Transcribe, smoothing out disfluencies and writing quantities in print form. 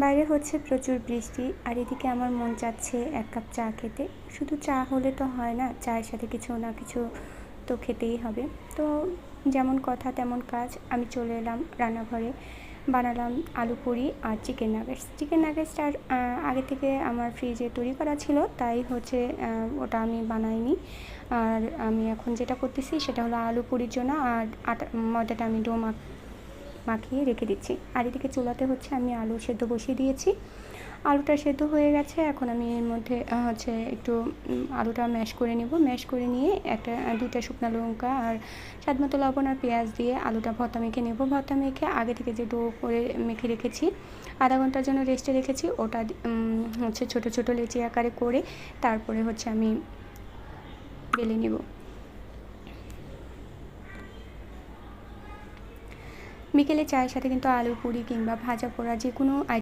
বাইরে হচ্ছে প্রচুর বৃষ্টি, আর এদিকে আমার মন চাচ্ছে এক কাপ চা খেতে। শুধু চা হলে তো হয় না, চায়ের সাথে কিছু না কিছু তো খেতেই হবে। তো যেমন কথা তেমন কাজ, আমি চলে এলাম রান্নাঘরে। বানালাম আলু পুরি আর চিকেন নাগেটস। চিকেন নাগেটসটা আগে থেকে আমার ফ্রিজে তৈরি করা ছিল, তাই হচ্ছে ওটা আমি বানাইনি। আর আমি এখন যেটা করতেছি সেটা হলো আলু পুরির জন্য আর ময়দাটা আমি মাখিয়ে রেখে দিচ্ছি। আর এদিকে চুলাতে হচ্ছে আমি আলু সেদ্ধ বসিয়ে দিয়েছি। আলুটা সেদ্ধ হয়ে গেছে, এখন আমি এর মধ্যে হচ্ছে একটু আলুটা ম্যাশ করে নেব। ম্যাশ করে নিয়ে দুটো শুকনো লঙ্কা আর স্বাদ মতো লবণ আর পেঁয়াজ দিয়ে আলুটা ভর্তা মেখে নেব। ভর্তা মেখে আগে থেকে যে ডো করে মেখে রেখেছি, আধা ঘন্টার জন্য রেস্টে রেখেছি, ওটা হচ্ছে ছোটো ছোটো লেচি আকারে করে তারপরে হচ্ছে আমি বেলে নেব। বিকেলে চায়ের সাথে কিন্তু আলুর পুরি কিংবা ভাজা পোড়া যে কোনো